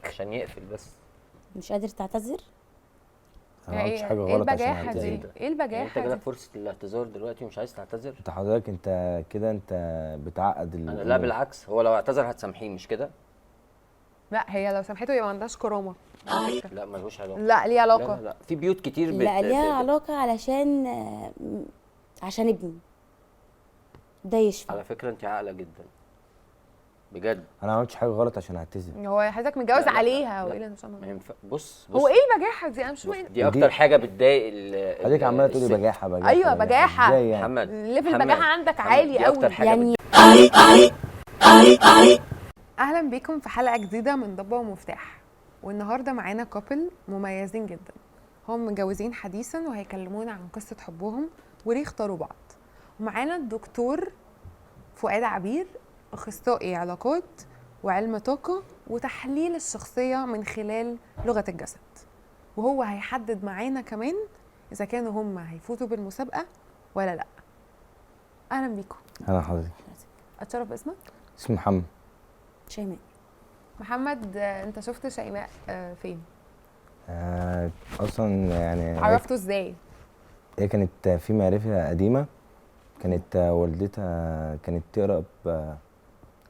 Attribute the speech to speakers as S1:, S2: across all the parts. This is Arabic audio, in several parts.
S1: عشان يقفل بس.
S2: مش قادر تعتذر؟
S3: انا ما عملتش حاجه
S4: ايه
S3: غلط عشان
S4: البجاحه
S3: اعتذر.
S4: دي؟
S1: ده.
S4: ايه
S1: يعني
S4: البجاحه
S1: انت جالك
S4: دي؟
S1: فرصه الاعتذار دلوقتي ومش عايز تعتذر؟
S3: انت حضرتك انت كده انت بتعقد
S1: انا لا
S3: الامور.
S1: بالعكس، هو لو اعتذر هتسامحيه مش كده؟
S4: لا هي لو سامحته يبقى ما عندهاش كرامه.
S1: لا ملوش علاقه.
S4: لا ليه
S1: لا
S4: علاقه.
S1: لا لا، في بيوت كتير
S2: لا ليها علاقة علشان عشان ابني ده يشفى.
S1: على فكره انت عاقله جدا بجد.
S3: انا ما عملتش حاجه غلط عشان اعتذر.
S4: هو حضرتك متجوز
S1: لا، لا،
S4: عليها
S1: لا.
S4: وايه اللي مش عامل؟
S1: ما ينفع. بص
S4: هو ايه البجاحه دي؟ انا مش فاهمه.
S1: دي اكتر حاجه بتضايق
S3: حضرتك عماله تقولي
S1: الست.
S3: بجاحه بجاحه
S4: ايوه بجاحه.
S3: ازاي يعني؟
S1: محمد
S4: ليفل
S1: محمد،
S4: البجاحه عندك
S1: محمد،
S4: عالي
S1: دي
S4: قوي
S1: اكتر حاجه
S2: يعني
S4: اهلا بيكم في حلقه جديده من ضبه ومفتاح. والنهارده معانا كابل مميزين جدا، هم متجوزين حديثا وهيكلمونا عن قصه حبهم وليه اختاروا بعض. ومعانا الدكتور فؤاد عبير، اخصائي علاقات وعلم طاقه وتحليل الشخصيه من خلال لغه الجسد، وهو هيحدد معانا كمان اذا كانوا هم هيفوزوا بالمسابقه ولا لا. اهلا بيكم.
S3: انا حضرتك
S4: اتشرف باسمك.
S3: اسمي محمد.
S2: شيماء.
S4: محمد، انت شفت شيماء فين؟
S3: اصلا يعني
S4: عرفته ازاي؟
S3: هي كانت في معرفه قديمه، كانت والدتها كانت تقرب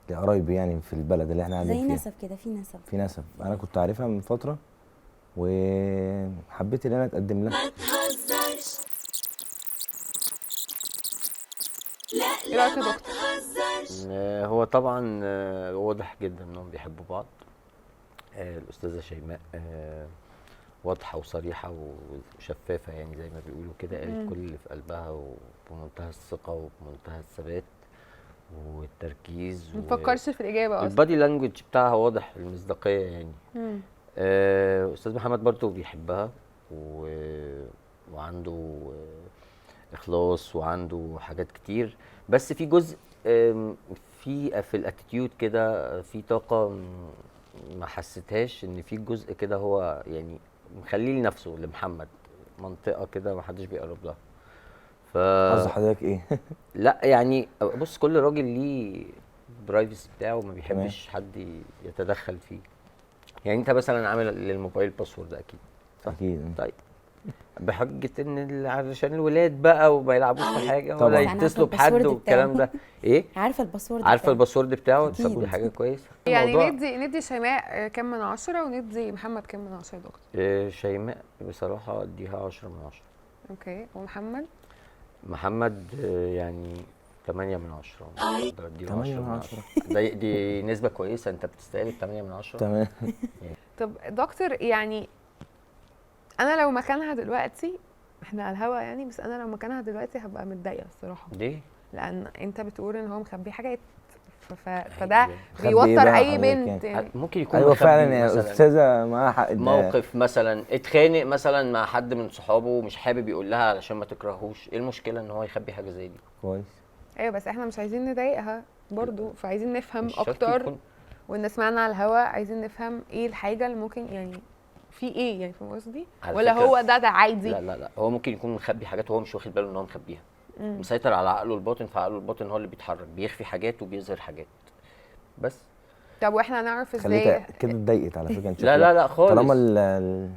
S3: لقرايبي يعني في البلد اللي احنا
S2: زي
S3: قاعدين فيها.
S2: نسب كده، في نسب.
S3: في نسب انا كنت عارفها من فتره وحبيت ان انا اتقدم لها.
S4: ايه رايك يا دكتور؟
S1: هو طبعا واضح جدا انهم بيحبوا بعض. الاستاذه شيماء واضحه وصريحه وشفافه، يعني زي ما بيقولوا كده، قالت كل اللي في قلبها وبمنتهى الثقه وبمنتهى الثبات والتركيز.
S4: ما تفكرش في الاجابه اصلا.
S1: البادي لانجوج بتاعها واضح، المصداقيه يعني.
S4: مم.
S1: استاذ محمد برضو بيحبها وعنده اخلاص وعنده حاجات كتير، بس في جزء في الاتيتيود كده، في طاقه ما حسيتهاش ان في جزء كده هو يعني مخليه لنفسه لمحمد، منطقه كده ما حدش بيقرب لها.
S3: قصد حضرتك ايه؟
S1: لا يعني بص، كل راجل ليه برايفسي بتاعه، ما بيحبش حد يتدخل فيه. يعني انت مثلا عامل للموبايل باسورد اكيد، صح؟
S3: اكيد.
S1: طيب بحجه ان علشان الولاد بقى وما يلعبوش في حاجه
S3: طبعاً.
S1: ولا
S2: أنا عارفة
S1: يتصلوا بحد
S2: الباسورد
S1: والكلام ده. ايه؟
S2: عارفه الباسورد
S1: عارفه
S2: بتاعه.
S1: الباسورد بتاعه؟
S2: أكيد.
S1: طب دي حاجه كويسه.
S4: يعني
S1: الموضوع
S4: ندي شيماء كام من 10 وندي محمد كام من 10 يا دكتور؟
S1: شيماء بصراحه اديها 10 من 10.
S4: اوكي. ومحمد؟
S1: محمد يعني 8 من 10. اقدر اديله
S3: 8
S1: 10
S3: من
S1: من
S3: 10.
S1: 10. دي نسبه كويسه، انت بتستاهل 8 من 10.
S3: تمام.
S4: طب دكتور، يعني انا لو مكانها دلوقتي، احنا على الهوا يعني، بس انا لو مكانها دلوقتي هبقى متضايقه الصراحه،
S1: ليه؟
S4: لان انت بتقول ان هو مخبي حاجات، فده
S3: مخبي إيه
S4: بيوتر
S3: بقى
S4: اي
S3: حضرتك
S4: بنت
S3: يعني؟
S4: يعني.
S1: ممكن يكون
S3: ايوه
S1: مخبي
S3: فعلا يا
S1: مثلاً
S3: استاذه معاها حق.
S1: موقف مثلا اتخانق مثلا مع حد من صحابه ومش حابب يقول لها علشان ما تكرهوش. ايه المشكله ان هو يخبي حاجه زي دي؟
S3: كويس.
S4: ايوه بس احنا مش عايزين نضايقها برضو، فعايزين نفهم
S1: مش شرط
S4: اكتر.
S1: يكون.
S4: والناس سمعنا على الهوا عايزين نفهم ايه الحاجه اللي ممكن يعني في ايه، يعني فاهم قصدي؟
S1: على
S4: ولا
S1: فكرة
S4: هو ده عادي؟
S1: لا لا لا، هو ممكن يكون مخبي حاجات وهو مش واخد باله ان هو مخبيها. مسيطر على عقله الباطن، فعقله الباطن هو اللي بيتحرك، بيخفي حاجات وبيظهر حاجات بس.
S4: طب واحنا نعرف ازاي؟
S3: خليتها كده اتضايقت على فكره. انت
S1: لا لا لا خالص.
S3: طالما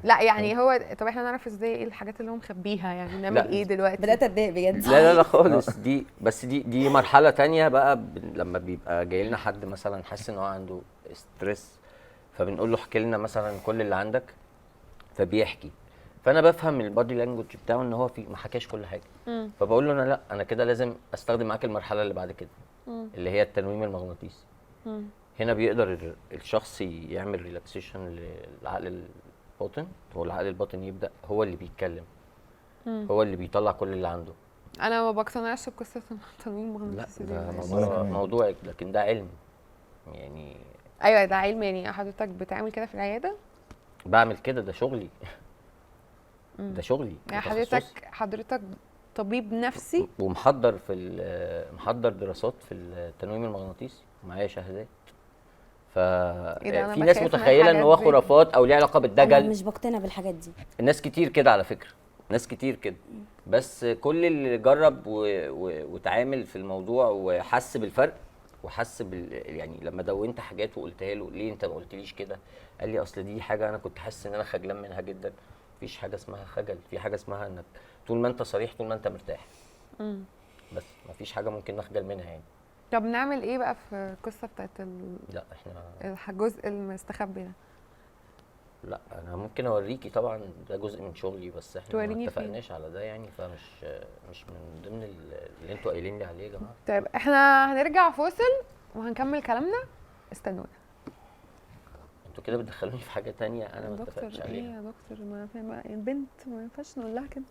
S4: لا يعني هو، طب احنا نعرف ازاي ايه الحاجات اللي هو مخبيها؟ يعني نعمل
S1: لا.
S4: ايه دلوقتي؟
S2: بدات اتضايق بجد.
S1: لا لا لا خالص. دي بس دي مرحله تانية بقى. لما بيبقى جاي لنا حد مثلا حاسس ان هو عنده ستريس، فبنقول له احكي لنا مثلا كل اللي عندك، فبيحكي. فانا بفهم البادي لانجوج بتاعه ان هو ما حكاش كل حاجه. فبقول له انا لا، انا كده لازم استخدم معاك المرحله اللي بعد كده، اللي هي التنويم المغناطيسي. هنا بيقدر الشخص يعمل ريلاكسيشن للعقل الباطن، والعقل الباطن يبدا هو اللي بيتكلم، هو اللي بيطلع كل اللي عنده.
S4: انا ما بقتنعش بقصه التنويم
S1: لا
S4: المغناطيسي دي.
S1: ده موضوع لكن ده علم يعني.
S4: ايوه ده علم. يعني حضرتك بتعمل كده في العياده؟
S1: بعمل كده، ده شغلي. ده شغلي.
S4: يعني حضرتك طبيب نفسي
S1: ومحضر محضر دراسات في التنويم المغناطيسي ومعايا شهادات. في ناس متخيله ان هو خرافات او ليه علاقه بالدجل.
S2: انا مش بقتنع بالحاجات دي.
S1: الناس كتير كده على فكره، ناس كتير كده. بس كل اللي جرب وتعامل في الموضوع وحس بالفرق وحس يعني لما دونت حاجات وقلتها له ليه انت ما قلتليش كده، قال لي اصل دي حاجه انا كنت حاسس ان انا خجلان منها جدا. مفيش حاجه اسمها خجل، في حاجه اسمها انك طول ما انت صريح طول ما انت مرتاح، بس مفيش حاجه ممكن نخجل منها يعني.
S4: طب نعمل ايه بقى في القصه بتاعت
S1: لا احنا
S4: الجزء المستخبي ده؟
S1: لا انا ممكن اوريكي طبعا، ده جزء من شغلي، بس احنا ما
S4: توريني فين؟
S1: اتفقناش على ده يعني، مش من ضمن اللي انتوا قايلين لي عليه يا جماعه.
S4: طيب احنا هنرجع فاصل وهنكمل كلامنا، استنونا.
S1: انتوا كده بتدخلوني في حاجه تانية انا ما
S4: دكتور
S1: اتفقتش
S4: ايه
S1: عليها.
S4: يا دكتور؟ ما فاهم البنت ما ينفعش نقول لها كده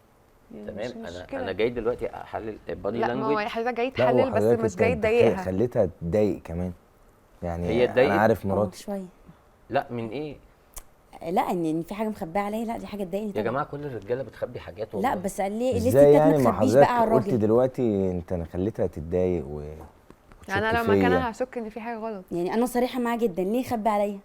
S4: يعني.
S1: تمام،
S4: مش
S1: انا
S4: كده.
S1: جاي دلوقتي احلل البادي
S4: لا ما هو
S1: لانجوج.
S4: حضرتك جاي
S3: لا
S4: تحلل بس
S3: وحضرتك
S4: مش جاي
S3: انت
S4: تضايقها.
S3: خليتها تضايق كمان يعني.
S1: هي اتضايقت؟
S3: انا عارف
S2: اه
S3: مراتي.
S2: شويه.
S1: لا من ايه
S2: لا ان في حاجه مخبيه عليا، لا دي حاجه تضايقني
S1: يا
S2: طبعا.
S1: جماعه؟ كل الرجاله بتخبي حاجات والله.
S2: لا بس قال ليه
S3: ازاي
S2: الستات
S3: يعني؟
S2: ما
S3: ما
S2: تخبيش
S3: حضرتك
S2: بقى على
S3: قلت
S2: الراجل.
S3: دلوقتي انت انا خليتها تتضايق
S4: يعني انا لو مكانها هشك ان في حاجه غلط.
S2: يعني انا صريحه معاه جدا، ليه خبي عليا؟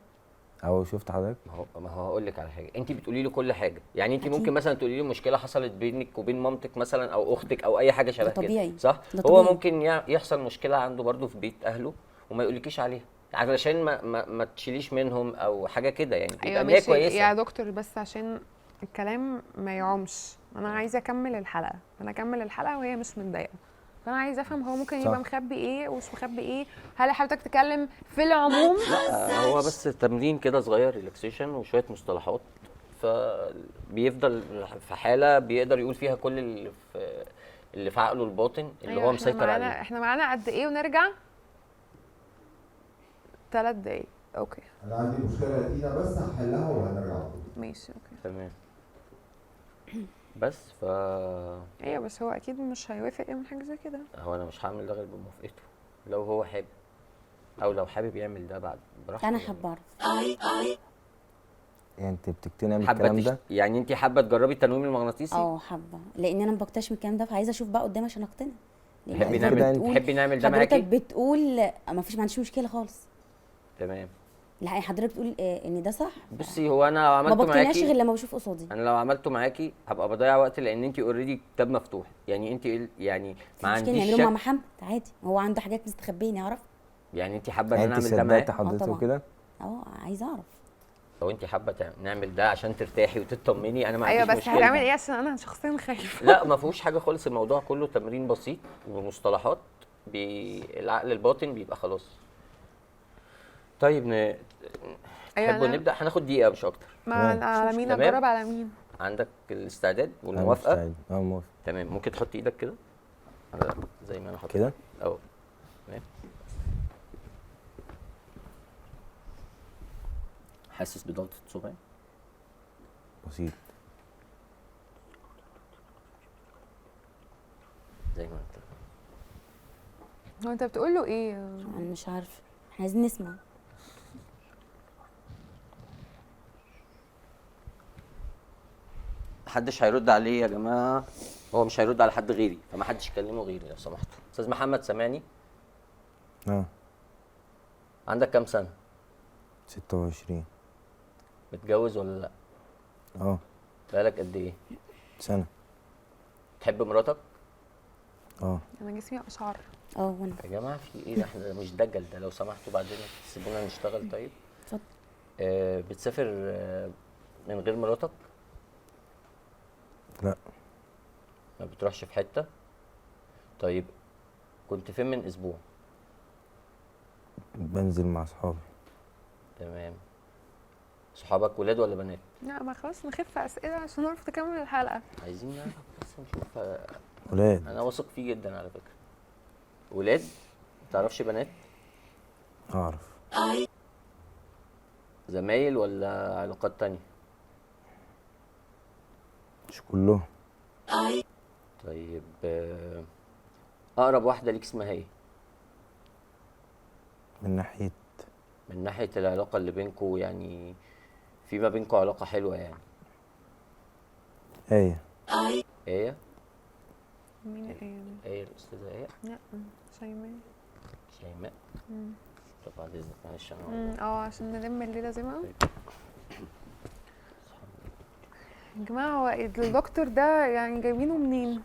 S3: او شفت حضرتك.
S1: ما هو هقول لك على حاجه، انت بتقولي له كل حاجه، يعني انت
S2: أكيد.
S1: ممكن مثلا تقولي له مشكله حصلت بينك وبين مامتك مثلا او اختك او اي حاجه شبه كده،
S2: طبيعي.
S1: صح؟
S2: ده
S1: هو
S2: طبيعي.
S1: ممكن يحصل مشكله عنده برضو في بيت اهله وما يقولكيش عليها علشان ما تشيليش منهم او حاجه كده يعني،
S4: ايوه
S1: يبقى ان هي
S4: ماشي
S1: كويسه.
S4: يا دكتور، بس عشان الكلام ما يعومش، انا عايزه اكمل الحلقه، انا اكمل الحلقه وهي مش متضايقه، فانا عايزه افهم هو ممكن
S3: صح.
S4: يبقى مخبي ايه ومش مخبي ايه. هل حضرتك تتكلم في العموم؟
S1: لا هو بس تمرين كده صغير، ريلاكسيشن وشويه مصطلحات، فبيفضل في حاله بيقدر يقول فيها كل اللي في عقله الباطن اللي
S4: أيوة،
S1: هو
S4: إحنا
S1: مسيطر
S4: معانا
S1: عليه.
S4: احنا معانا قد ايه ونرجع؟ 3 دقايق. اوكي
S5: انا عندي مشكله يا تينا بس هحلها وهنرجع على طول.
S4: ماشي اوكي.
S1: تمام. بس
S4: ايوه بس هو اكيد مش هيوافق يعمل حاجه زي كده.
S1: هو انا مش هعمل ده غير بموافقته، لو هو حابب، او لو حابب يعمل ده بعد براحته.
S2: انا
S1: يعني.
S2: حابه اعرف.
S3: يعني انت بتقتنع
S1: حابه
S3: بالكلام ده؟
S1: يعني انت حابه تجربي التنويم المغناطيسي؟
S2: اه حابه، لان انا ما بكتشف الكلام ده، فعايزه اشوف بقى قدام عشان اقتنع. لأن
S1: تحبي
S2: حضرتك
S1: نعمل
S2: بتقول-
S1: تحبي نعمل ده
S2: حضرتك
S1: معاكي؟
S2: بتقول ما عنديش مشكله خالص.
S1: تمام.
S2: لا حضرتك بتقول ان ده صح.
S1: بصي هو انا لو
S2: ما
S1: عملته
S2: بقتنعش غير
S1: معاكي،
S2: لما بشوف قصادي.
S1: انا لو عملته معاكي هبقى بضيع وقت، لان انت اوريدي كتاب مفتوح، يعني انت يعني ما
S2: مش مشكله
S1: عنديش
S2: نعمله مع
S1: شك،
S2: محمد عادي، هو عنده حاجات مستخبيه نعرف.
S1: يعني انت حابه ان
S3: يعني
S1: انا
S3: انت
S1: اعمل ده
S3: صدقت
S1: معاه؟
S3: حضرته
S2: طبعا.
S3: كده؟
S2: عايزه اعرف.
S1: لو انت حابه نعمل ده عشان ترتاحي وتطمني انا ما عنديش
S4: ايوه بس
S1: مشكله.
S4: هتعمل ايه؟ عشان انا شخصيا خايفه.
S1: لا ما فيهوش حاجه خالص، الموضوع كله تمرين بسيط ومصطلحات العقل الباطن بيبقى خلاص. طيب تحبوا نبدا؟ هناخد دقيقه مش اكتر.
S4: على مين
S1: تمام.
S4: اجرب؟ على مين؟
S1: عندك الاستعداد
S3: أنا
S1: والموافقه؟
S3: مستعد. موافق.
S1: تمام. ممكن تحط ايدك كده زي ما انا حاطط
S3: كده؟
S1: اهو. تمام. حاسس بضغطة صباعي؟
S3: بسيط.
S1: زي ما انت.
S4: هو انت بتقول له ايه؟
S2: انا مش عارفه، احنا عايزين نسمع.
S1: محدش هيرد عليه يا جماعه، هو مش هيرد على حد غيري، فما حدش يكلمه غيري لو سمحتوا. استاذ محمد سامعني؟
S3: اه.
S1: عندك كام سنه؟
S3: 26.
S1: متجوز ولا لا؟
S3: اه.
S1: بقالك قد ايه؟
S3: سنة.
S1: تحب مراتك؟
S3: اه.
S4: انا جسمي اشعر.
S2: وانا
S1: يا جماعه في ايه؟ احنا مش دجل ده، لو سمحتوا بعدين سيبونا نشتغل. طيب
S2: اتفضل.
S1: بتسافر من غير مراتك؟
S3: لا.
S1: ما بتروحش في حته؟ طيب كنت فين من اسبوع؟
S3: بنزل مع صحابي.
S1: تمام. صحابك ولاد ولا بنات؟
S4: لا ما خلاص نخف اسئله عشان نعرف نكمل الحلقه.
S1: عايزين نعرف بس نشوف.
S3: ولاد.
S1: انا واثق فيه جدا على فكره. ولاد؟ متعرفش بنات؟
S3: اعرف.
S1: زمايل ولا علاقات تانية؟
S3: مش كلهم.
S1: طيب اقرب واحده ليك اسمها ايه؟
S3: من ناحية.
S1: من ناحيه العلاقه اللي بينكوا، يعني في ما بينكوا علاقه حلوه يعني.
S3: ايه.
S1: ايه؟
S4: مين ايه؟
S1: ايه الاستاذه ايه؟
S4: لا شيماء.
S1: شيماء. طب بعد اذنك معلش انا
S4: عشان نلم الليله زي ما قلت. يا جماعه هو الدكتور ده يعني جايبينه منين؟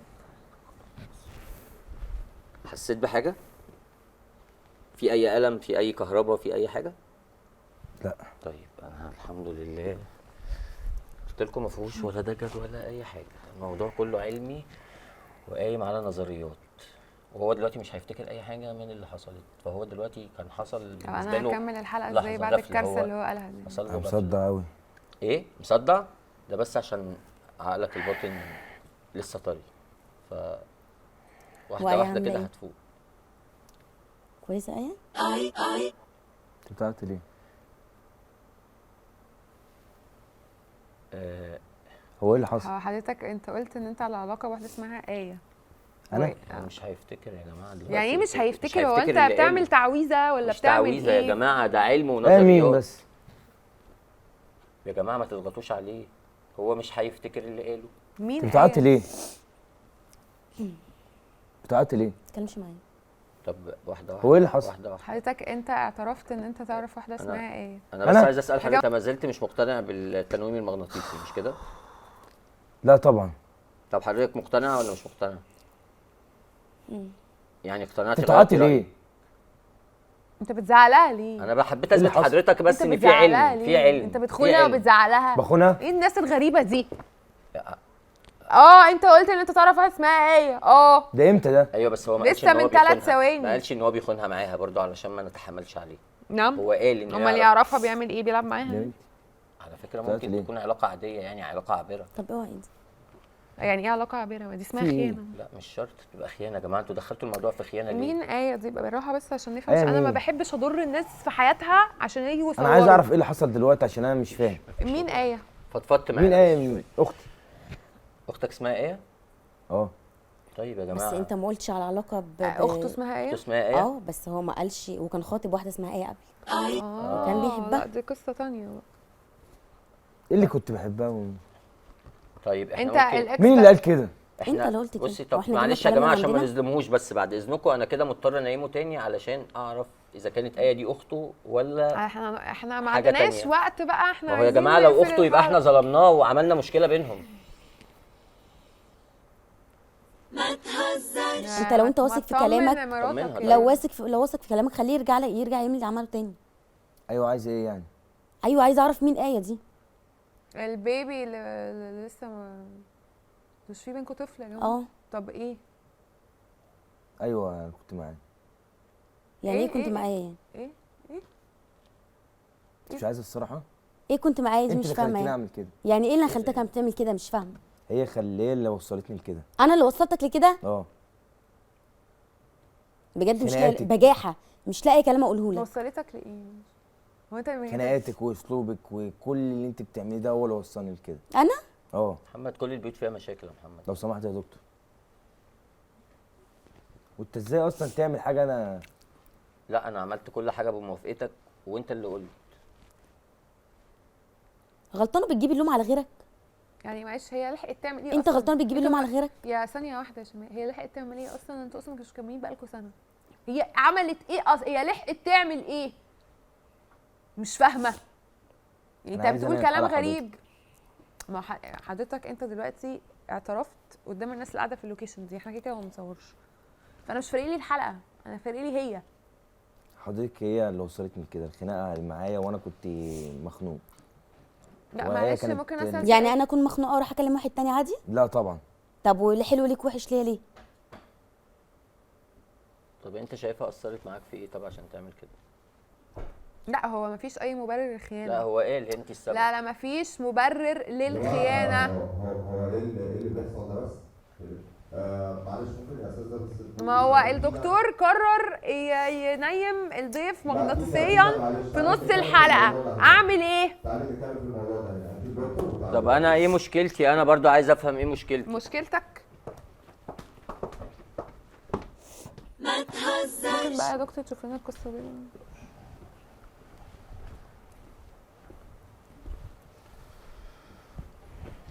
S1: حسيت بحاجه؟ في اي الم، في اي كهرباء، في اي حاجه؟
S3: لا.
S1: طيب انا الحمد لله قلت لكم ما فيهوش ولا دجل ولا اي حاجه، الموضوع كله علمي وقايم على نظريات، وهو دلوقتي مش هيفتكر اي حاجه من اللي حصلت، فهو دلوقتي كان حصل
S4: طب
S1: بالنسبه
S4: انا
S1: له
S4: هكمل الحلقه
S1: لحظة
S4: ازاي بعد
S1: غفلة.
S4: الكارثه اللي هو قالها دي؟
S1: حصل له
S3: انا
S1: غفلة.
S3: مصدع قوي.
S1: ايه مصدع؟ ده بس عشان عقلك الباطن لسه طري، ف واحده
S2: وآية
S1: واحده
S2: عاملة
S1: كده
S2: إيه؟
S1: هتفوق.
S2: كويسه ايه؟
S3: انت بتعرف ليه؟
S1: آه
S3: هو ايه اللي حصل؟
S4: هو حضرتك انت قلت ان انت على علاقه بواحده اسمها ايه.
S3: انا؟
S1: هو مش هيفتكر يا جماعه دلوقتي.
S4: يعني ايه مش هيفتكر؟ هو
S1: هيفتكر
S4: انت
S1: اللي
S4: بتعمل
S1: قاله.
S4: تعويذه ولا
S1: مش
S4: بتعمل
S1: تعويذه
S4: ايه؟
S1: يا جماعه، ده علم
S3: امين
S1: ونظريات.
S3: بس.
S1: يا جماعه ما تضغطوش عليه، هو مش هيفتكر اللي قاله.
S4: مين
S3: انت بتعيط
S4: آية؟
S3: ليه؟ بتعيط ليه؟
S2: ما تتكلمش معايا.
S1: طب واحده واحده.
S3: هو ايه اللي حصل؟
S1: واحده واحده.
S4: حضرتك انت اعترفت ان انت تعرف واحده اسمها ايه؟
S1: انا بس
S3: أنا؟
S1: عايز اسال حاجه،
S4: حاجة-
S1: انت ما زلت مش مقتنع بالتنويم المغناطيسي مش كده؟
S3: لا طبعا.
S1: طب حضرتك مقتنع ولا مش مقتنع؟ يعني اقتنعتي
S3: انت بتعيطي
S1: غيرتي
S3: ليه؟
S1: رأيك؟
S4: انت بتزعلها ليه؟
S1: انا حبيت
S3: إيه اللي
S1: اثبت
S3: حصل؟
S1: لحضرتك بس
S4: انت
S1: ان في
S4: بتزعلها
S1: علم،
S4: ليه؟
S1: في علم،
S4: انت
S1: في
S4: بتخونها
S1: علم.
S4: وبتزعلها.
S3: بخونها؟
S4: ايه الناس الغريبه دي؟
S1: يا-
S4: انت قلت ان انت تعرف واحده اسمها ايه.
S3: ده امتى ده؟
S1: ايوه بس هو ما قالش
S4: لسه
S1: ان هو
S4: من 3
S1: بيخونها.
S4: ثواني.
S1: ما قالش ان هو بيخونها معاها برضو علشان ما نتحملش عليه.
S4: نعم.
S1: هو قال ان
S4: امال
S1: هي
S4: يعرفها بيعمل ايه؟ بيلعب
S3: ده
S4: معاها؟
S3: امتى؟
S1: على فكره
S3: طلعت
S1: ممكن
S3: ليه؟
S1: تكون علاقه عاديه، يعني علاقه عابره.
S2: طب اوعى انت.
S4: يعني ايه علاقه عابره؟ ما دي اسمها
S3: في إيه؟
S4: خيانه.
S1: لا مش شرط تبقى خيانه يا جماعه، انتوا دخلتوا الموضوع في خيانه ليه؟
S4: مين ايه دي؟ يبقى بالراحه بس عشان نفهم.
S3: آية
S4: انا ما
S3: مين؟
S4: بحبش اضر الناس في حياتها عشان يجوا
S3: انا
S4: يصوروا.
S3: عايز اعرف ايه اللي حصل دلوقتي عشان انا مش فاهم.
S4: مين ايه؟
S1: فضفضت معايا
S3: مين
S1: بس
S3: ايه؟
S1: شوية.
S3: مين؟ اختي.
S1: اختك اسمها ايه؟
S3: اه.
S1: طيب يا
S2: بس
S1: جماعه
S2: انت ما قلتش على علاقه
S4: اخته اسمها ايه؟
S1: اخته اسمها ايه؟
S2: اه بس هو ما قالش، وكان خاطب واحده اسمها ايه قبل.
S4: كان
S2: بيحبها.
S4: لا دي قصه تانية بقى.
S3: ايه اللي كنت بحبها
S1: طيب احنا
S4: انت
S1: ممكن
S4: الاكس
S3: مين اللي قال كده؟
S2: انت اللي قلت كده.
S1: بصي
S2: هو
S1: طب
S2: احنا
S1: معلش
S2: جبنا
S1: يا جماعه
S2: الكلام
S1: عشان ما
S2: من عندنا؟
S1: نظلموش، بس بعد اذنكم انا كده مضطر انيمه تاني علشان اعرف اذا كانت ايه دي اخته ولا
S4: احنا ما
S1: حاجة
S4: عندناش
S1: تانية.
S4: وقت بقى. احنا
S1: ما هو يا
S4: عايزين
S1: جماعه لو
S4: نقفل
S1: اخته يبقى احنا
S4: الحلقة.
S1: ظلمناه وعملنا مشكله بينهم.
S2: انت لو انت واثق في كلامك،
S1: طمنها
S4: لو
S1: طيب.
S2: لو واثق في كلامك خليه يرجع يعمل اللي عمله تاني.
S3: ايوه عايز ايه يعني؟
S2: ايوه عايز اعرف مين ايه دي.
S4: البيبي اللي لسه مش في بينكم طفل يا جماعه؟
S2: اه
S4: طب ايه؟
S3: ايوه كنت معاه.
S2: يعني ايه
S4: ايه
S2: كنت
S4: ايه
S2: معايا يعني؟
S4: ايه؟
S3: مش عايز الصراحه؟
S2: ايه كنت معايا دي؟
S3: انت
S2: مش
S3: اللي
S2: فاهمه
S3: خليتني
S2: يعني.
S3: اعمل كده.
S2: يعني ايه اللي خلتك عم تعمل كده؟ مش فاهمه.
S3: هي اللي وصلتني لكده.
S2: انا اللي وصلتك لكده
S3: اه.
S2: بجد؟ مش
S3: خناقاتك.
S2: بجاحه، مش لاقي كلام اقوله لك.
S4: وصلتك لايه؟ هو انت
S3: خناقاتك واسلوبك وكل اللي انت بتعمليه ده هو اللي وصلني لكده.
S2: انا
S3: اه.
S1: محمد كل البيوت فيها مشاكل يا محمد.
S3: لو سمحت يا دكتور. وانت ازاي اصلا تعمل حاجه انا؟
S1: لا انا عملت كل حاجه بموافقتك وانت اللي قلت.
S2: غلطانه بتجيب اللوم على غيرك؟
S4: يعني معلش هي لحقت تعمل ايه
S2: انت
S4: أصلاً؟
S2: غلطان بتجيب اللوم على غيرك؟
S4: يا ثانيه واحده يا شمال، هي لحقت تعمل ايه اصلا؟ انتوا اصلا مش مكملين بقالكم سنه. هي عملت ايه هي لحقت تعمل ايه؟ مش فاهمه.
S3: أنا
S4: انت
S3: عايز
S4: بتقول
S3: أنهي
S4: كلام
S3: الحلقة
S4: غريب. ما حضرتك انت دلوقتي اعترفت قدام الناس اللي قاعده في اللوكيشن دي، احنا كده كده ما بنصورش. فانا مش فارق لي الحلقه، انا فارق لي هي.
S3: حضرتك هي اللي وصلتني لكده، الخناقه اللي معايا وانا كنت مخنوق.
S4: لا
S3: وهي
S4: معلش
S3: كانت-
S4: ممكن اسال
S2: يعني انا اكون مخنوقه واروح اكلم واحد تاني عادي؟
S3: لا طبعا.
S2: طب واللي حلو ليك وحش ليه ليه؟
S1: طب انت شايفها اثرت معاك في ايه طب عشان تعمل كده؟
S4: لا هو مفيش اي مبرر للخيانه.
S1: لا هو قال انت السبب.
S4: لا مفيش مبرر للخيانه.
S5: هو ايه اللي بيحصل ده بس؟ معلش ممكن يا استاذ ده بس.
S4: ما هو الدكتور قرر ينيم الضيف مغناطيسيا في نص الحلقه. اعمل ايه؟
S5: تعالي نتكلم في الموضوع ده يعني انت الدكتور وتعالي.
S1: طب انا ايه مشكلتي؟ انا برضو عايز افهم ايه مشكلتي.
S4: مشكلتك ممكن بقى يا دكتور تشوف لنا القصه دي؟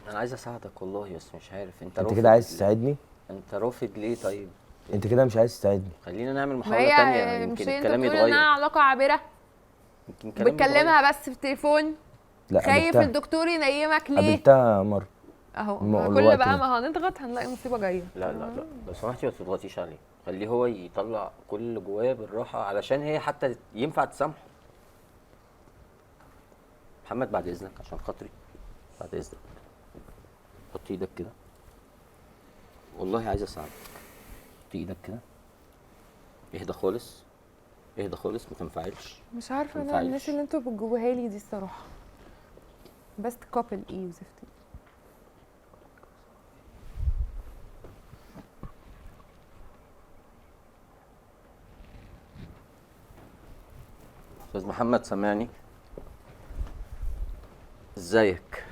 S1: انا عايز اساعدك والله بس مش عارف انت
S3: انت
S1: رافض
S3: كده عايز
S1: ليه؟
S3: تساعدني؟
S1: انت رافض ليه طيب؟
S3: انت كده مش عايز تساعدني.
S1: خلينا نعمل
S4: ما
S1: محاولة تانية
S4: هي
S1: يمكن
S4: مش انت
S1: الكلام
S4: بتقول
S1: يتغير.
S4: انها علاقه عابره؟
S1: يمكن الكلام يتغير.
S4: بتكلمها بس في التليفون؟
S3: لا
S4: خايف
S3: قابلتها.
S4: الدكتور ينيمك ليه؟
S3: قابلتها مره.
S4: اهو
S3: ما هو
S4: كل
S3: الوقت
S4: بقى
S3: ده.
S4: ما هنضغط هنلاقي مصيبه جايه.
S1: لا لا لا لو سمحتي ما تضغطيش عليه، خليه هو يطلع كل اللي جواه بالراحه علشان هي حتى ينفع تسامحه. محمد بعد اذنك عشان خاطري، بعد اذنك حط ايدك كده، والله عايز اساعدك. حط ايدك كده، اهدى خالص، اهدى خالص، ما تنفعلش.
S4: مش عارفه انا
S1: مينفعش.
S4: الناس اللي انتوا بتجيبوها لي دي الصراحه. بست كابل ايه وزفتي.
S1: استاذ محمد سامعني؟ ازيك؟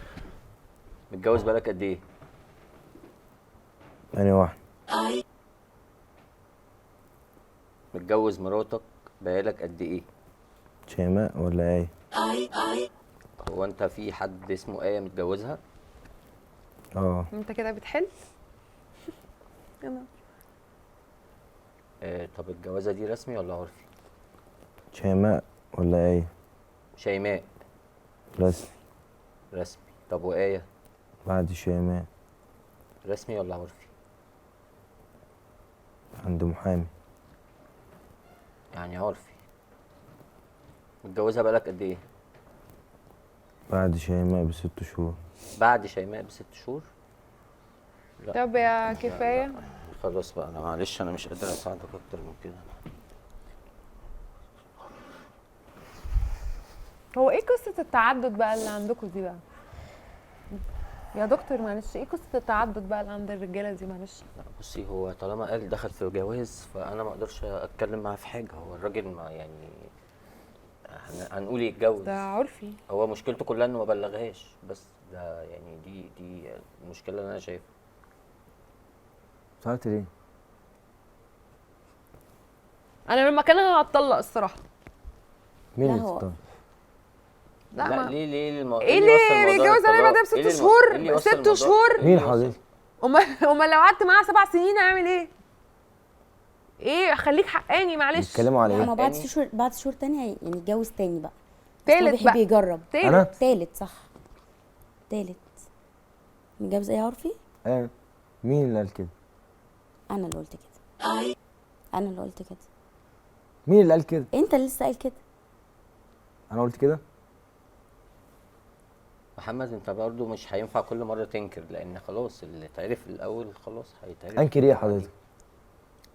S1: متجوز بقالك قد ايه؟
S3: يعني واحد.
S1: متجوز مراتك بقالك قد ايه؟
S3: شيماء ولا ايه؟
S1: هو انت في حد اسمه آية متجوزها؟
S4: انت كده بتحل؟ انا
S1: طب الجوازة دي رسمي ولا عرفي؟
S3: شيماء ولا ايه؟
S1: شيماء
S3: رسمي.
S1: رسمي. طب وآية
S3: بعد شيماء
S1: رسمي ولا عرفي؟
S3: عند محامي.
S1: يعني عرفي. متجوزها بقالك قد ايه؟
S3: بعد شيماء ب6 شهور.
S1: بعد شيماء ب6 شهور؟ لا
S4: طب يا كفايه.
S1: خلاص بقى، انا معلش انا مش قادر اساعدك اكتر من كده.
S4: هو ايه قصه التعدد بقى اللي عندكم دي بقى؟ يا دكتور معلش، ايه قصه التعدد بقى اللي عند الرجاله دي معلش؟
S1: لا بصي، هو طالما قال دخل في جواز فانا ما اقدرش اتكلم معاه في حاجه. هو الراجل ما يعني هنقول يتجوز.
S4: ده عرفي.
S1: هو مشكلته كلها انه ما بلغهاش بس. ده يعني دي المشكله اللي انا شايفها.
S3: سألت ليه؟
S4: انا لما كان هتطلق الصراحه.
S3: مين
S2: لا
S3: اللي
S2: هو-
S3: تختار؟
S4: لا
S1: لا
S4: ما
S1: ليه
S4: ايه اللي بيتجوز عليا بعدها ب6 شهور؟ 6 شهور؟
S3: مين حضرتك؟
S4: امال لو قعدت معاها 7 سنين هعمل ايه؟ ايه خليك حقاني معلش.
S3: بيتكلموا على
S2: لا
S3: ايه؟
S2: ما بعد
S1: يعني-
S2: 6 شهور، بعد شهور تانية يعني يتجوز تاني بقى. بس هو
S4: تالت
S2: بيحب
S4: بقى.
S2: يجرب.
S3: انا؟
S2: تالت صح. تالت. متجوز ايه يا عرفي؟
S3: ايه؟ مين اللي قال كده؟
S2: انا اللي قلت كده. انا اللي قلت كده.
S3: مين اللي قال كده؟
S2: انت اللي لسه قايل كده.
S3: انا قلت كده؟
S1: محمد انت برضو مش هينفع كل مره تنكر، لان خلاص اللي اتعرف الاول خلاص هيتعرف.
S3: انكر ايه يا حضرتك؟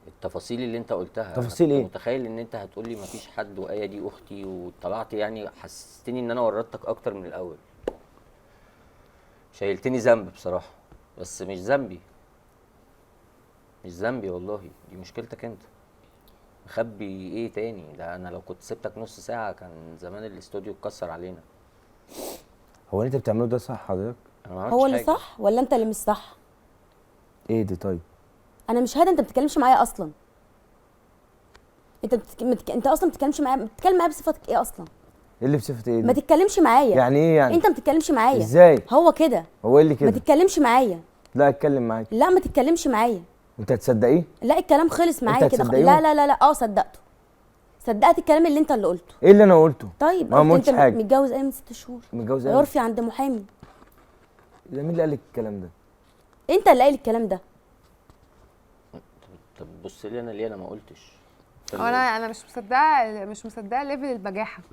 S1: التفاصيل اللي انت قلتها.
S3: تفاصيل
S1: أنا
S3: ايه؟
S1: كنت متخيل ان انت هتقولي مفيش حد وآية دي اختي، وطلعت يعني حسستني ان انا ورطتك اكتر من الاول. شايلتني ذنب بصراحه، بس مش ذنبي. مش ذنبي والله، دي مشكلتك انت. مخبي ايه تاني؟ ده انا لو كنت سبتك نص ساعه كان زمان الاستوديو اتكسر علينا.
S3: هو اللي انت بتعمله ده صح حضرتك؟
S1: انا ما عملتش
S2: هو اللي
S1: حاجة.
S2: صح ولا انت اللي مش صح؟
S3: ايه دي طيب؟
S2: انا مش هادة، انت ما بتتكلمش معايا اصلا. انت اصلا ما بتتكلمش معايا، بتتكلم معايا بصفتك ايه اصلا؟
S3: ايه اللي بصفة ايه
S2: ما
S3: دي؟
S2: تتكلمش معايا.
S3: يعني ايه يعني؟
S2: انت ما بتتكلمش معايا.
S3: ازاي؟
S2: هو كده.
S3: هو ايه اللي
S2: ما
S3: كده؟
S2: تتكلمش معايا.
S3: لا اتكلم معاك.
S2: لا ما تتكلمش معايا.
S3: انت هتصدقيه؟
S2: لا الكلام خلص معايا كده.
S3: هتصدقيهم؟
S2: لا لا لا لا صدقته. صدقت الكلام اللي انت اللي قلته.
S3: ايه اللي انا قلته؟
S2: طيب
S3: ما
S2: قلت
S3: قلتش
S2: انت
S3: حاجة.
S2: متجوز ايه من 6 شهور؟
S3: متجوز ايه؟
S2: عرفي عند محامي.
S3: ده مين اللي قال لك الكلام ده؟
S2: انت اللي قايل الكلام ده.
S1: طب بص لي انا ليه انا ما قلتش؟
S4: هو انا مش مصدقه ليفل البجاحه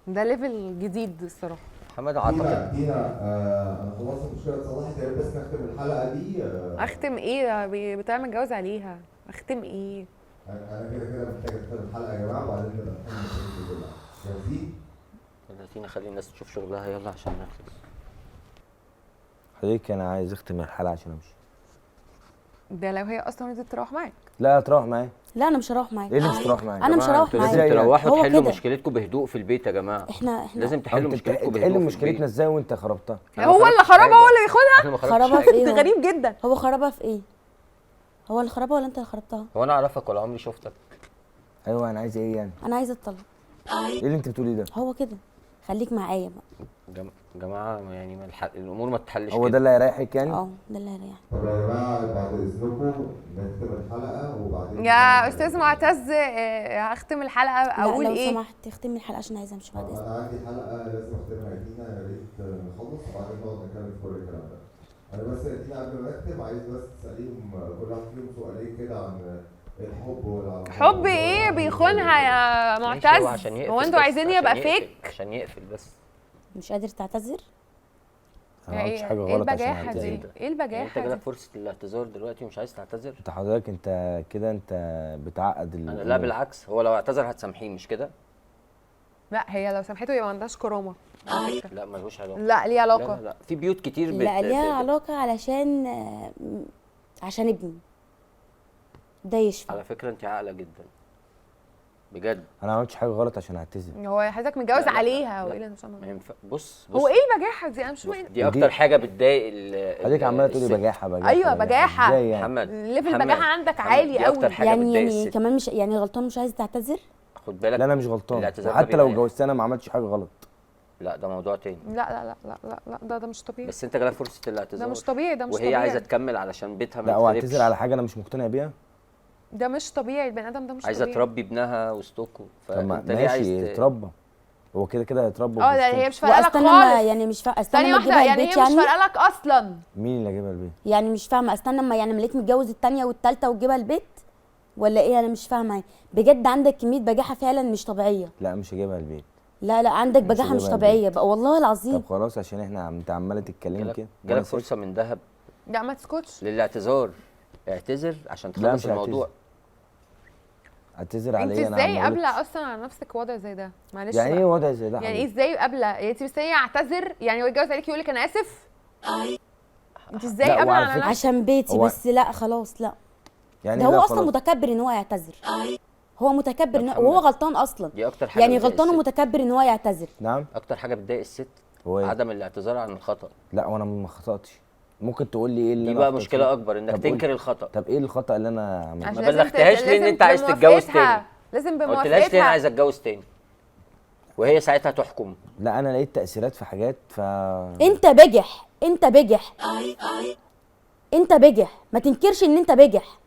S4: ده. ليفل جديد الصراحه.
S1: محمد اعتقد
S5: دينا انا خلاص المشكله اتصلحت، يا ريت بس نختم الحلقه دي.
S4: اختم ايه؟ بتعمل جواز عليها. اختم ايه؟
S5: انا كده كده محتاج اختم الحلقه يا جماعه، وبعدين نبقى نكمل المشاكل دي كلها. جاهزين؟
S1: خلينا نخلي الناس تشوف شغلها يلا عشان نخلص.
S3: حضرتك انا عايز اختم الحلقة عشان امشي.
S4: ده لو هي اصلا رضت تروح معاك.
S3: لا تروح معايا.
S2: لا انا مش هروح معاك.
S3: ايه اللي مش تروح معايا؟
S2: انا مش هروح
S1: انتوا
S2: معاك.
S1: لازم
S3: ازاي يعني؟
S1: تروحوا
S2: هو
S1: تحلوا
S2: كده.
S1: مشكلتكم بهدوء في البيت يا جماعه.
S2: احنا
S1: لازم تحلوا
S3: انت
S1: مشكلتكم بهدوء
S3: تحل
S1: في
S3: مشكلتنا
S1: البيت.
S3: ازاي وانت خربتها؟
S1: أنا ما
S4: هو اللي
S1: خربتش
S4: خربها
S1: حاجة.
S4: هو اللي ياخدها.
S1: انا ما خربتش
S2: خربها في
S1: حاجة.
S2: ايه؟
S4: ده غريب جدا.
S2: هو خربها في ايه؟ هو اللي خربها ولا انت اللي خربتها؟
S1: هو انا اعرفك ولا عمري شفتك؟
S3: ايوه انا عايز ايه يعني؟
S2: انا عايزه اتطلق.
S3: ايه اللي انت بتقوليه ده؟
S2: هو كده. خليك معايا بقى.
S1: جماعه يعني ما الامور ما تتحلش
S3: هو
S1: كده.
S3: ده اللي هيريحك يعني؟
S2: اه ده اللي هيريحني.
S5: طب يا جماعه بعد اذنكم نختم الحلقه وبعدين
S4: يا استاذ معتز هختم الحلقه
S2: لا
S4: اقول
S2: لو
S4: ايه؟
S2: سمحت اختمي الحلقه عشان عايزه امشي بعد اذنك.
S5: انا عندي حلقه لازم اختمها يا دينا، يا ريت نخلص وبعدين نقعد نتكلم في كل الكلام ده. انا بس يا دينا قبل ما نختم عايز بس تساليهم كل واحد فيهم سؤالين كده عن الحب والعلاقات.
S4: حب ايه بيخونها يا
S1: ماشي، هو
S4: معتز؟
S1: عشان يقفل
S4: هو انتوا
S1: بس،
S4: عايزين
S1: عشان
S4: يبقى
S1: يقفل،
S4: فيك؟
S1: عشان يقفل بس.
S2: مش قادر تعتذر؟
S3: انا ما عملتش حاجه
S4: ايه
S3: غلط عشان
S4: البجاحه
S3: اعتذر.
S4: دي؟
S1: انت.
S4: ايه
S1: يعني انت
S4: البجاحه
S1: جالك
S4: دي؟
S1: فرصه الاعتذار دلوقتي ومش عايز تعتذر؟
S3: انت حضرتك انت كده انت بتعقد
S1: انا لا
S3: الامور.
S1: بالعكس، هو لو اعتذر هتسامحيه مش كده؟
S4: لا هي لو سامحته يبقى ما عندهاش كرامه على فكرة.
S1: لا ملوش علاقه.
S4: لا ليه
S1: لا
S4: علاقه.
S1: لا لا، في بيوت كتير
S2: لا ليها علاقة علشان عشان ابني ده يشفى.
S1: على فكره انت عاقله جدا بجد.
S3: انا ما عملتش حاجه غلط عشان اعتذر.
S4: هو حضرتك متجوز
S1: لا، لا،
S4: عليها
S1: لا،
S4: وايه اللي مش
S1: ما
S4: عارفة؟
S1: ينفع. بص
S4: هو ايه البجاحه دي؟ انا مش
S1: بص،
S4: فاهمة.
S1: دي اكتر حاجه بتضايق
S3: حضرتك عماله تقولي
S1: الست.
S3: بجاحه بجاحه
S4: ايوه بجاحه.
S3: ازاي يعني؟
S1: محمد
S4: ليفل
S1: محمد،
S4: البجاحه عندك
S1: محمد،
S4: عالي
S1: دي اكتر
S4: قوي.
S1: حاجه
S2: يعني
S1: بتضايق
S2: يعني
S1: الست.
S2: كمان مش يعني غلطان مش عايز تعتذر؟
S1: خد بالك.
S3: لا انا مش غلطان،
S1: الاعتذار
S3: وحتى لو
S1: بيبقى-
S3: اتجوزت انا ما عملتش حاجه غلط.
S1: لا ده موضوع تاني.
S4: لا لا لا لا لا لا ده مش طبيعي.
S1: بس انت جالك فرصه الاعتذار
S4: ده مش طبيعي، ده مش
S1: وهي
S4: طبيعي.
S1: عايزه تكمل علشان بيتها ما
S3: لا او
S1: يتخربش.
S3: اعتذر على حاجه انا مش مقتنع بيها.
S4: ده مش طبيعي، البني ادم ده مش
S1: عايزه
S4: طبيعي.
S1: تربي ابنها وسطكوا،
S3: طب ما
S1: فانت ليه عايز
S3: ماشي يتربى، هو كده كده هيتربى.
S4: اه لا هي مش فارقه لك
S2: واستنى ما
S4: خالص.
S2: يعني مش فاهمه استنى
S4: ثانيه
S2: ما
S4: واحده،
S2: تجيبها
S4: يعني
S2: البيت
S4: هي مش
S2: يعني
S4: فارقه لك اصلا.
S3: مين اللي جايبها البيت؟
S2: يعني مش فاهمه استنى ما يعني مليت متجوز التانية والتالتة وتجيبها البيت ولا ايه؟ انا مش فاهمه بجد. عندك كميه بجاحه فعلا مش طبيعيه.
S3: لا مش هجيبها البيت.
S2: لا لا عندك
S3: مش
S2: بجاحه مش
S3: هجيبها
S2: طبيعيه
S3: البيت.
S2: بقى والله العظيم.
S3: طب خلاص عشان احنا انت عماله تتكلمي
S1: جالك
S3: كده.
S1: جالك
S3: وأنا ساكت.
S1: فرصه من ذهب
S4: لا ما تسكتش.
S1: للاعتذار. اعتذر عشان
S3: لا،
S1: تخلص
S3: مش
S1: الموضوع.
S3: اعتذر
S4: انت
S3: على ايه؟ انا
S4: ازاي
S3: ما
S4: قابله
S3: غلطتش.
S4: اصلا على نفسك وضع زي ده؟ معلش
S3: يعني
S4: بقى.
S3: ايه وضع زي ده؟
S4: يعني ايه
S3: حضرتك؟
S4: ازاي قابله؟ يعني انت مستنيه اعتذر؟ يعني هو يتجوز عليك يقول لك انا اسف؟ انت ازاي
S3: لا،
S4: قابله
S3: وعلى
S4: على
S3: فكرة-
S4: نفسك؟
S2: عشان بيتي
S3: هو-
S2: بس. لا خلاص لا.
S3: يعني
S2: ده هو
S3: لا
S2: اصلا
S3: خلاص.
S2: متكبر ان هو يعتذر. هو متكبر
S1: يا
S2: وهو
S1: محمد،
S2: غلطان اصلا.
S1: دي اكتر حاجه
S2: يعني
S1: بتضايق
S2: غلطان
S1: الست.
S2: ومتكبر ان هو يعتذر.
S3: نعم.
S1: اكتر حاجه بتضايق الست
S3: هو ايه؟
S1: عدم الاعتذار عن الخطا.
S3: لا وانا ما خطأتش. ممكن تقول لي ايه اللي
S1: دي
S3: أنا
S1: بقى
S3: أخطأت
S1: مشكله
S3: فيه؟
S1: اكبر، انك
S3: طب قول.
S1: تنكر الخطا.
S3: طب ايه الخطأ اللي انا عملته؟
S4: عشان
S1: ما
S4: لازم
S1: بلغتهاش ليه ان انت عايز تتجوز
S4: بموافقتها.
S1: تاني؟
S4: لازم
S1: ما قلتلهاش ليه انا
S4: بموافقتها.
S1: عايز اتجوز تاني، وهي ساعتها تحكم.
S3: لا انا لقيت تأثيرات في حاجات
S2: انت بجح، انت بجح، انت بجح. ما تنكرش ان انت بجح.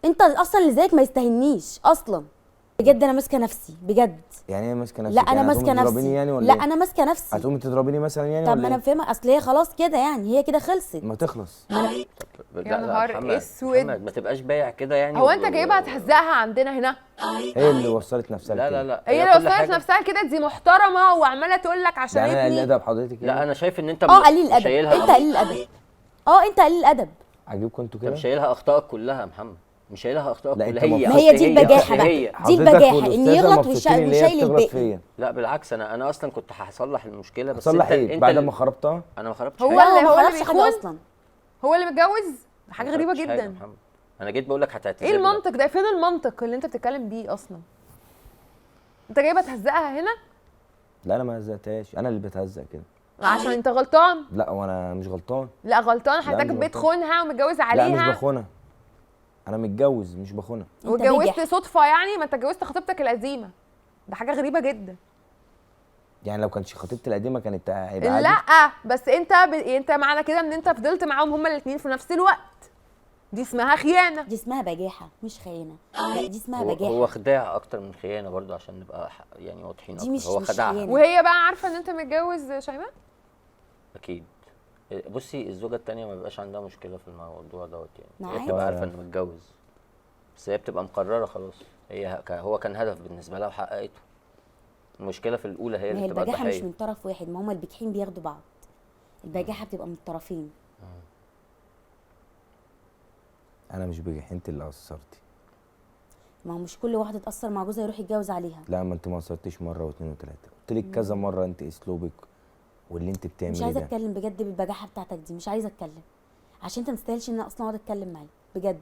S2: انت اصلا اللي زيك ما يستهنيش اصلا. بجد انا ماسكه نفسي بجد.
S3: يعني ايه ماسكه نفسك؟
S2: لا انا
S3: يعني
S2: ماسكه
S3: هتقومي تضربيني
S2: نفسي.
S3: يعني ولا
S2: لا
S3: إيه؟
S2: انا ماسكه نفسي.
S3: هتقومي تضربيني مثلا يعني
S2: طب
S3: ولا
S2: ما انا
S3: إيه؟
S2: فاهمه اصل هي خلاص كده يعني هي كده خلصت.
S3: ما تخلص.
S2: ما أنا
S4: يا نهار
S1: محمد،
S4: اسود.
S1: محمد ما تبقاش بايع كده يعني.
S4: هو انت جايبها تهزقها عندنا هنا؟
S3: هي اللي وصلت نفسها
S1: لا
S3: لكده.
S1: لا لا،
S4: هي
S1: كل
S4: اللي وصلت
S1: حاجة.
S4: نفسها كده، دي محترمه وعماله تقول لك عشان
S3: يعني انا قليل
S4: ابني.
S3: ادب حضرتك؟
S1: لا انا شايف ان انت
S2: قليل الادب.
S1: شايلها
S2: انت قليل الادب. انت قليل الادب.
S3: عاجبكم انتوا
S1: انت
S3: كده؟
S1: مش شايلها اخطائك كلها يا محمد، مش شايلها اخطائك
S3: لا،
S1: كلها.
S3: انت
S1: هي
S2: ما هي دي
S1: أصل
S2: البجاحه
S1: أصل
S2: بقى.
S1: هي.
S2: دي
S3: حضرتك
S2: البجاحه ان
S3: والأستاذة
S2: يغلط
S3: مبسوطين اللي هي
S2: وشايل
S3: بتغلط
S2: الباقي.
S3: فيا.
S1: لا بالعكس، انا اصلا كنت هصلح المشكله بس
S3: اصلح
S1: انت
S3: ايه؟ بعد ما خربتها؟
S1: انا ما خربتش
S4: هو
S1: حاجة.
S2: لا
S4: اللي-
S2: هو
S4: هو
S2: ما
S4: اللي
S2: خربش حاجه
S4: بيخون؟
S2: اصلا.
S4: هو اللي متجوز؟ حاجه
S1: ما
S4: غريبه
S1: خربتش حاجة يا
S4: جدا.
S1: محمد. انا جيت بقول لك هتعتذر
S4: ايه
S1: لك.
S4: المنطق ده؟ فين المنطق اللي انت بتتكلم بيه اصلا؟ انت جايبه تهزقها هنا
S3: لا انا ما هزقتهاش، انا اللي بتهزق كده.
S4: عشان انت غلطان؟
S3: لا وانا مش غلطان.
S4: لا غلطان،
S3: لا،
S4: حضرتك
S3: مش
S4: بتخونها ومتجوز
S3: لا
S4: عليها.
S3: مش بخونها. انا متجوز مش بخونها.
S2: انت
S4: واتجوزت
S2: بجح.
S4: صدفه يعني؟ ما انت اتجوزت خطيبتك القديمه. ده حاجه غريبه جدا.
S3: يعني لو كانتش خطيبتي القديمه كانت هيبقى عادي.
S4: لا بس انت معنى كده ان انت فضلت معاهم هما الاثنين في نفس الوقت. دي اسمها خيانه.
S2: دي اسمها بجاحه مش خيانه. لا دي اسمها
S1: هو
S2: بجاحه.
S1: خداع اكتر من خيانه برضو عشان نبقى يعني واضحين
S2: دي
S1: اكتر.
S2: مش-
S1: هو
S2: مش
S1: خدعها
S2: خيانة.
S4: وهي بقى عارفه ان انت متجوز شيماء؟
S1: اكيد. بصي الزوجه التانية ما بيبقاش عندها مشكله في الموضوع دوت يعني. هي
S2: معاك.
S1: بتبقى عارفه انه متجوز، بس هي بتبقى مقرره خلاص. هو كان هدف بالنسبه لها وحققته. المشكله في الاولى هي
S2: ما هي
S1: اللي بتبقى
S2: البجاحه مش
S1: الضحيه.
S2: من طرف واحد، ما هما البجحين بياخدوا بعض. البجاحه بتبقى من الطرفين.
S3: انا مش بجح، انت اللي قصرتي.
S2: ما هو مش كل واحد اتاثر مع جوزها يروح يتجوز عليها.
S3: لا ما انت ما قصرتيش مره واثنين وثلاثه، قلت لك كذا مره انت اسلوبك واللي انت
S2: مش
S3: بتعمليه
S2: عايزه
S3: ده.
S2: اتكلم بجد بالبجاحه بتاعتك دي، مش عايزه اتكلم عشان انت ما تستاهلش ان انا اصلا اقعد اتكلم معاك بجد.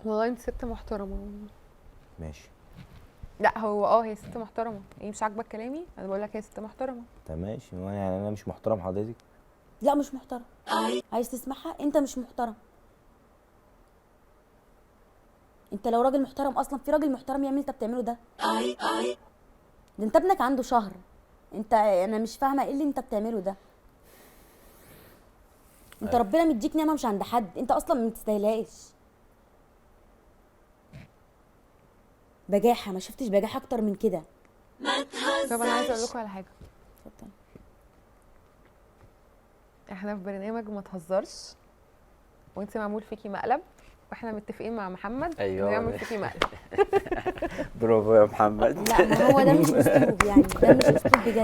S4: والله انت ست محترمه.
S3: ماشي
S4: لا هو هي ست محترمه. ايه مش عاجبك كلامي؟ انا بقول لك هي ست محترمه.
S3: طب ماشي، هو يعني انا مش محترم حضرتك؟
S2: لا مش محترم. عايز تسمعها؟ انت مش محترم. انت لو راجل محترم اصلا في راجل محترم يعمل انت بتعمله ده؟ ده انت ابنك عنده شهر. انا مش فاهمه ايه اللي انت بتعمله ده. انت ربنا مديك نعمه مش عند حد، انت اصلا ما تستاهلهاش. بجاحه، ما شفتش بجاحه اكتر من كده.
S4: طب انا عايزه اقول لكم على حاجه.
S2: اتفضل.
S4: احنا في برنامج ما تهزرش، وانت معمول فيكي مقلب، واحنا متفقين مع محمد
S1: أيوة.
S4: انه يعمل فيكي مقلب.
S1: برافو يا محمد.
S2: لا ما هو ده مش اسلوب، يعني ده مش اسلوب بجد.